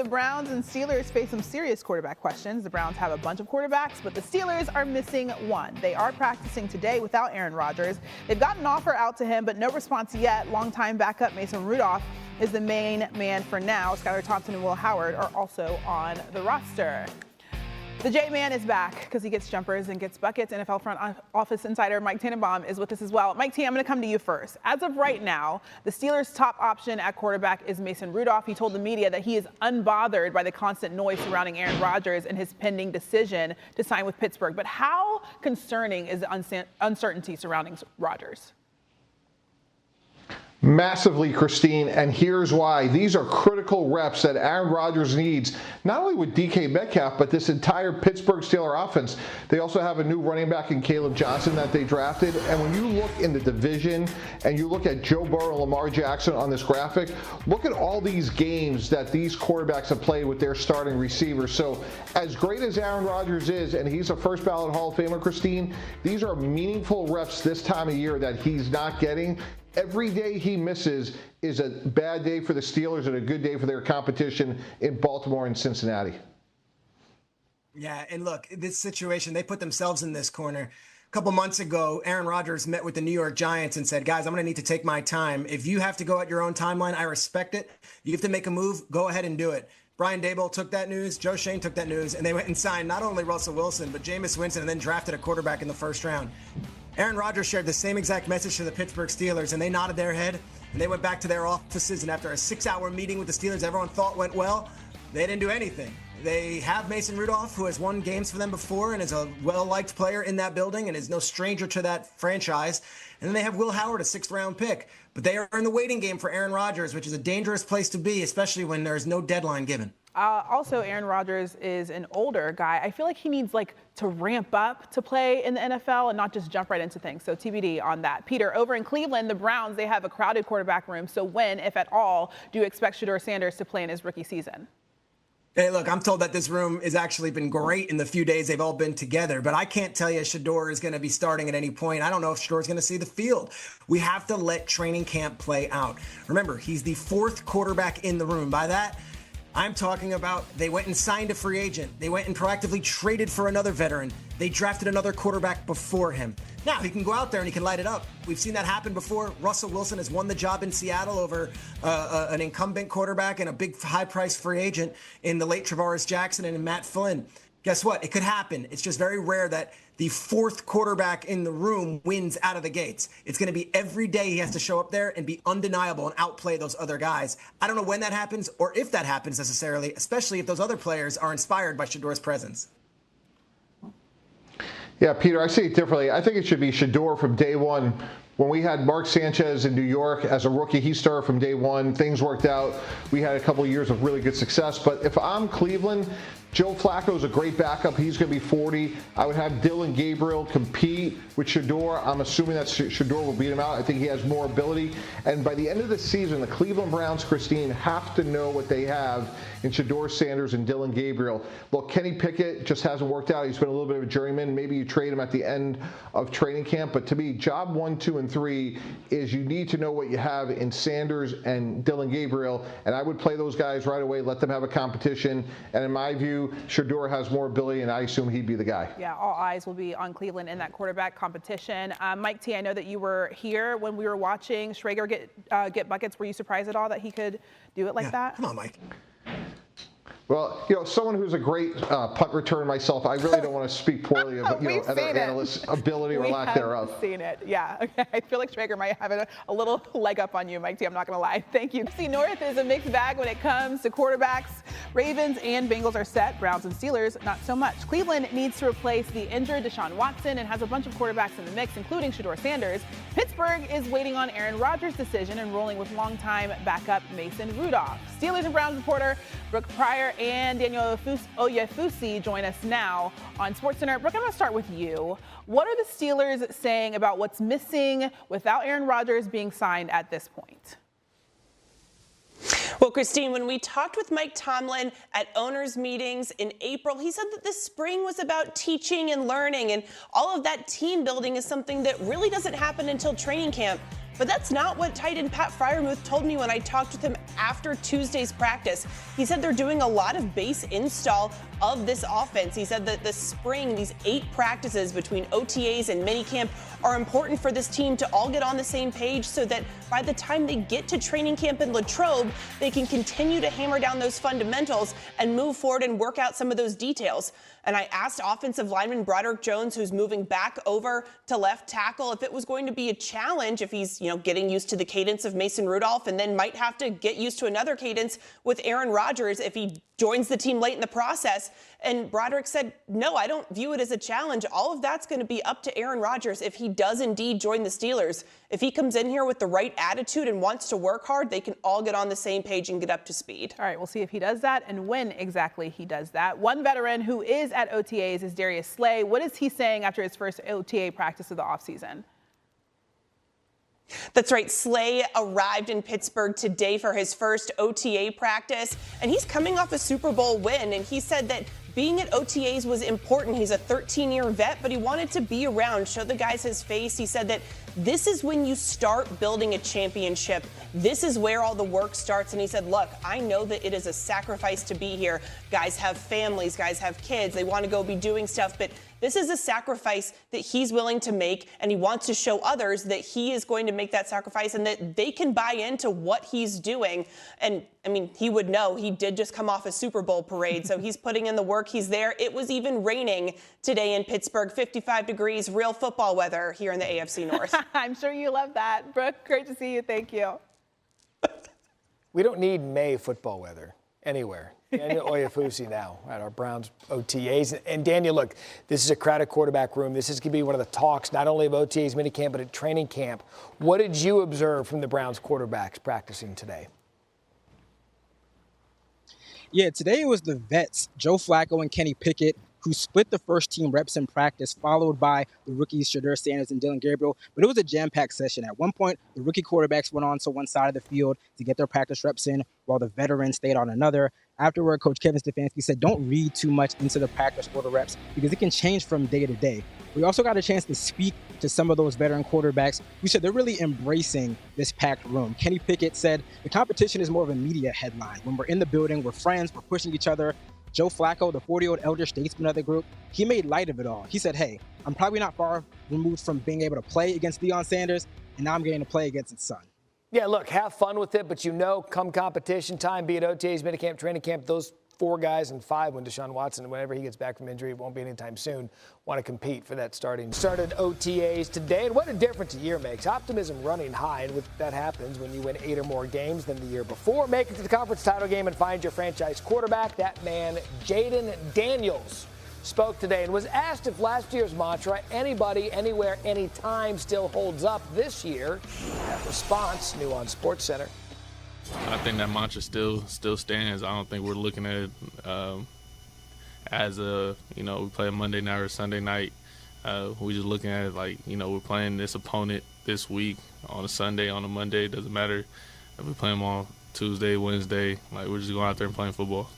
Browns and Steelers face some serious quarterback questions. The Browns have a bunch of quarterbacks, but the Steelers are missing one. They are practicing today without Aaron Rodgers. They've got an offer out to him, but no response yet. Longtime backup Mason Rudolph is the main man for now. Skylar Thompson and Will Howard are also on the roster. The J-Man is back because he gets jumpers and gets buckets. NFL front office insider Mike Tannenbaum is with us as well. Mike T, I'm going to come to you first. As of right now, the Steelers' top option at quarterback is Mason Rudolph. He told the media that he is unbothered by the constant noise surrounding Aaron Rodgers and his pending decision to sign with Pittsburgh. But how concerning is the uncertainty surrounding Rodgers? Massively, Christine, and here's why. These are critical reps that Aaron Rodgers needs, not only with DK Metcalf, but this entire Pittsburgh Steelers offense. They also have a new running back in Caleb Johnson that they drafted, and when you look in the division and you look at Joe Burrow and Lamar Jackson on this graphic, look at all these games that these quarterbacks have played with their starting receivers. So as great as Aaron Rodgers is, and he's a first ballot Hall of Famer, Christine, these are meaningful reps this time of year that he's not getting. Every day he misses is a bad day for the Steelers and a good day for their competition in Baltimore and Cincinnati. Yeah, and look, this situation, they put themselves in this corner. A couple months ago, Aaron Rodgers met with the New York Giants and said, guys, I'm going to need to take my time. If you have to go at your own timeline, I respect it. You have to make a move, go ahead and do it. Brian Daboll took that news, Joe Shane took that news, and they went and signed not only Russell Wilson, but Jameis Winston, and then drafted a quarterback in the first round. Aaron Rodgers shared the same exact message to the Pittsburgh Steelers, and they nodded their head, and they went back to their offices, and after a 6-hour meeting with the Steelers everyone thought went well, they didn't do anything. They have Mason Rudolph, who has won games for them before and is a well-liked player in that building and is no stranger to that franchise. And then they have Will Howard, a 6th-round pick. But they are in the waiting game for Aaron Rodgers, which is a dangerous place to be, especially when there's no deadline given. Also, Aaron Rodgers is an older guy. I feel like he needs to ramp up to play in the NFL and not just jump right into things. So TBD on that. Peter, over in Cleveland, the Browns, they have a crowded quarterback room. So when, if at all, do you expect Shedeur Sanders to play in his rookie season? Hey, look, I'm told that this room has actually been great in the few days they've all been together, but I can't tell you Shedeur is going to be starting at any point. I don't know if Shedeur is going to see the field. We have to let training camp play out. Remember, he's the 4th quarterback in the room. By that, I'm talking about they went and signed a free agent. They went and proactively traded for another veteran. They drafted another quarterback before him. Now, he can go out there and he can light it up. We've seen that happen before. Russell Wilson has won the job in Seattle over an incumbent quarterback and a big high-priced free agent in the late Travaris Jackson and in Matt Flynn. Guess what? It could happen. It's just very rare that the 4th quarterback in the room wins out of the gates. It's going to be every day he has to show up there and be undeniable and outplay those other guys. I don't know when that happens or if that happens necessarily, especially if those other players are inspired by Shedeur's presence. Yeah, Peter, I see it differently. I think it should be Shedeur from day one. When we had Mark Sanchez in New York as a rookie, he started from day one. Things worked out. We had a couple of years of really good success. But if I'm Cleveland, Joe Flacco is a great backup. He's going to be 40. I would have Dylan Gabriel compete with Shedeur. I'm assuming that Shedeur will beat him out. I think he has more ability. And by the end of the season, the Cleveland Browns, Christine, have to know what they have in Shedeur Sanders and Dylan Gabriel. Look, Kenny Pickett just hasn't worked out. He's been a little bit of a journeyman. Maybe you trade him at the end of training camp. But to me, job 1, 2, and 3 is you need to know what you have in Sanders and Dylan Gabriel. And I would play those guys right away, let them have a competition. And in my view, Shedeur has more ability, and I assume he'd be the guy. Yeah, all eyes will be on Cleveland in that quarterback competition. Mike T, I know that you were here when we were watching Schrager get buckets. Were you surprised at all that he could do it like that? Come on, Mike. Well, someone who's a great punt returner myself, I really don't want to speak poorly of other analysts' ability or lack thereof. We've seen it, yeah. Okay. I feel like Schrager might have a little leg up on you, Mike T. I'm not going to lie. Thank you. NFC North is a mixed bag when it comes to quarterbacks. Ravens and Bengals are set. Browns and Steelers, not so much. Cleveland needs to replace the injured Deshaun Watson and has a bunch of quarterbacks in the mix, including Shedeur Sanders. Pittsburgh is waiting on Aaron Rodgers' decision and rolling with longtime backup Mason Rudolph. Steelers and Browns reporter Brooke Pryor and Daniel Oyefusi join us now on SportsCenter. Brooke, I'm going to start with you. What are the Steelers saying about what's missing without Aaron Rodgers being signed at this point? Well, Christine, when we talked with Mike Tomlin at owners' meetings in April, he said that this spring was about teaching and learning, and all of that team building is something that really doesn't happen until training camp. But that's not what tight end Pat Freiermuth told me when I talked with him after Tuesday's practice. He said they're doing a lot of base install of this offense. He said that this spring, these 8 practices between OTAs and minicamp are important for this team to all get on the same page so that by the time they get to training camp in Latrobe, they can continue to hammer down those fundamentals and move forward and work out some of those details. And I asked offensive lineman Broderick Jones, who's moving back over to left tackle, if it was going to be a challenge, if he's, getting used to the cadence of Mason Rudolph and then might have to get used to another cadence with Aaron Rodgers if he joins the team late in the process. And Broderick said, no, I don't view it as a challenge. All of that's going to be up to Aaron Rodgers if he does indeed join the Steelers. If he comes in here with the right attitude and wants to work hard, they can all get on the same page and get up to speed. All right, we'll see if he does that and when exactly he does that. One veteran who is at OTAs is Darius Slay. What is he saying after his first OTA practice of the offseason? That's right. Slay arrived in Pittsburgh today for his first OTA practice, and he's coming off a Super Bowl win, and he said that being at OTAs was important. He's a 13-year vet, but he wanted to be around, show the guys his face. He said that this is when you start building a championship. This is where all the work starts. And he said, look, I know that it is a sacrifice to be here. Guys have families, guys have kids. They want to go be doing stuff, but this is a sacrifice that he's willing to make, and he wants to show others that he is going to make that sacrifice and that they can buy into what he's doing. And, he would know. He did just come off a Super Bowl parade, so he's putting in the work. He's there. It was even raining today in Pittsburgh, 55 degrees, real football weather here in the AFC North. I'm sure you love that. Brooke, great to see you. Thank you. We don't need May football weather anywhere. Daniel Oyefusi now at our Browns OTAs. And Daniel, look, this is a crowded quarterback room. This is going to be one of the talks, not only of OTAs minicamp, but at training camp. What did you observe from the Browns quarterbacks practicing today? Yeah, today it was the vets, Joe Flacco and Kenny Pickett, who split the first team reps in practice, followed by the rookies Shedeur Sanders and Dillon Gabriel. But it was a jam-packed session. At one point, the rookie quarterbacks went on to one side of the field to get their practice reps in, while the veterans stayed on another. Afterward, Coach Kevin Stefanski said, don't read too much into the practice or the reps because it can change from day to day. We also got a chance to speak to some of those veteran quarterbacks who said they're really embracing this packed room. Kenny Pickett said, the competition is more of a media headline. When we're in the building, we're friends, we're pushing each other. Joe Flacco, the 40-year-old elder statesman of the group, he made light of it all. He said, hey, I'm probably not far removed from being able to play against Deion Sanders, and now I'm getting to play against his son. Yeah, look, have fun with it, but come competition time, be it OTAs, minicamp, training camp, those 4 guys and 5 when Deshaun Watson, whenever he gets back from injury, it won't be anytime soon, want to compete for that started OTAs today. And what a difference a year makes. Optimism running high, and that happens when you win 8 or more games than the year before. Make it to the conference title game and find your franchise quarterback. That man, Jayden Daniels, spoke today and was asked if last year's mantra, anybody, anywhere, anytime, still holds up this year. That response, new on SportsCenter. I think that mantra still stands. I don't think we're looking at it as we play a Monday night or Sunday night. We're just looking at it like, we're playing this opponent this week on a Sunday, on a Monday. It doesn't matter if we play them on Tuesday, Wednesday. We're just going out there and playing football.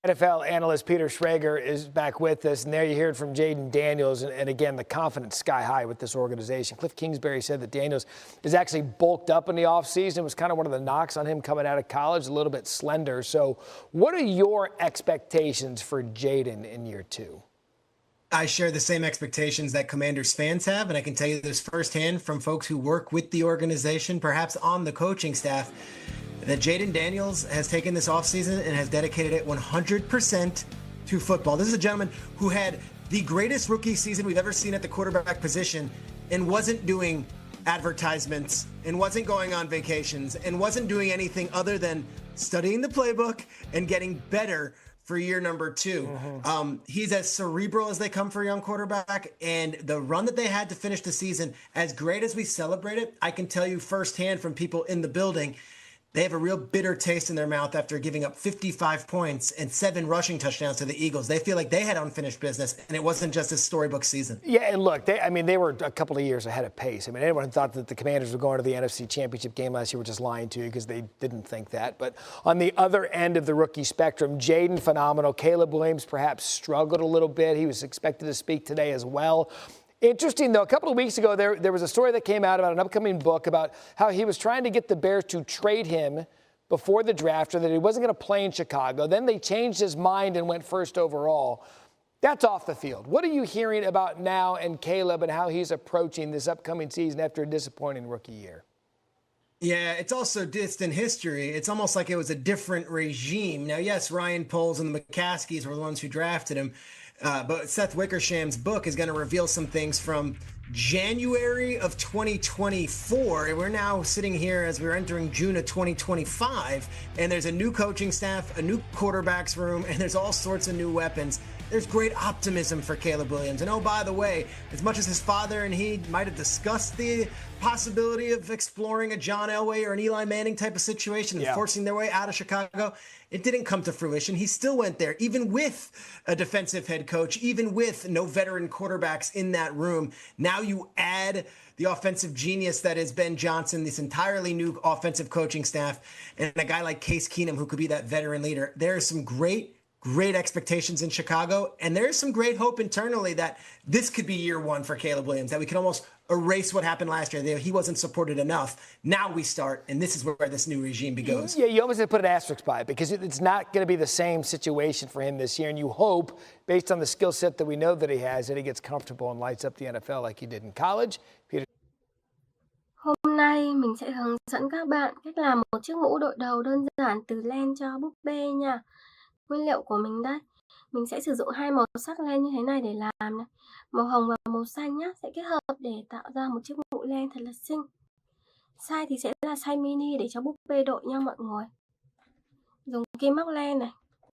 NFL analyst Peter Schrager is back with us, and there you heard from Jayden Daniels, and again, the confidence sky high with this organization. Cliff Kingsbury said that Daniels is actually bulked up in the offseason. It was kind of one of the knocks on him coming out of college, a little bit slender. So what are your expectations for Jayden in year 2? I share the same expectations that Commanders fans have, and I can tell you this firsthand from folks who work with the organization, perhaps on the coaching staff, that Jayden Daniels has taken this offseason and has dedicated it 100% to football. This is a gentleman who had the greatest rookie season we've ever seen at the quarterback position and wasn't doing advertisements and wasn't going on vacations and wasn't doing anything other than studying the playbook and getting better for year number 2. He's as cerebral as they come for a young quarterback, and the run that they had to finish the season, as great as we celebrate it, I can tell you firsthand from people in the building, they have a real bitter taste in their mouth after giving up 55 points and 7 rushing touchdowns to the Eagles. They feel like they had unfinished business, and it wasn't just a storybook season. Yeah, and look, they were a couple of years ahead of pace. Anyone who thought that the Commanders were going to the NFC Championship game last year were just lying to you because they didn't think that. But on the other end of the rookie spectrum, Jayden, phenomenal. Caleb Williams perhaps struggled a little bit. He was expected to speak today as well. Interesting, though, a couple of weeks ago, there was a story that came out about an upcoming book about how he was trying to get the Bears to trade him before the draft, or that he wasn't going to play in Chicago. Then they changed his mind and went first overall. That's off the field. What are you hearing about now and Caleb and how he's approaching this upcoming season after a disappointing rookie year? Yeah, it's also distant history. It's almost like it was a different regime. Now, yes, Ryan Poles and the McCaskies were the ones who drafted him. But Seth Wickersham's book is going to reveal some things from January of 2024. And we're now sitting here as we're entering June of 2025. And there's a new coaching staff, a new quarterback's room, and there's all sorts of new weapons. There's great optimism for Caleb Williams. And oh, by the way, as much as his father and he might have discussed the possibility of exploring a John Elway or an Eli Manning type of situation and forcing their way out of Chicago, it didn't come to fruition. He still went there, even with a defensive head coach, even with no veteran quarterbacks in that room. Now you add the offensive genius that is Ben Johnson, this entirely new offensive coaching staff, and a guy like Case Keenum who could be that veteran leader. There are some great expectations in Chicago, and there's some great hope internally that this could be year one for Caleb Williams, that we can almost erase what happened last year. He wasn't supported enough. Now we start, and this is where this new regime goes. Yeah, you almost have to put an asterisk by it because it's not going to be the same situation for him this year, and you hope, based on the skill set that we know that he has, that he gets comfortable and lights up the NFL like he did in college. Peter. Hôm nay mình sẽ hướng dẫn các bạn cách làm một chiếc mũ đội đầu đơn giản từ len cho búp bê nha. Nguyên liệu của mình đây, mình sẽ sử dụng hai màu sắc len như thế này để làm này. Màu hồng và màu xanh nhá, sẽ kết hợp để tạo ra một chiếc mũ len thật là xinh. Size thì sẽ là size mini để cho búp bê đội nha mọi người. Dùng kim móc len này,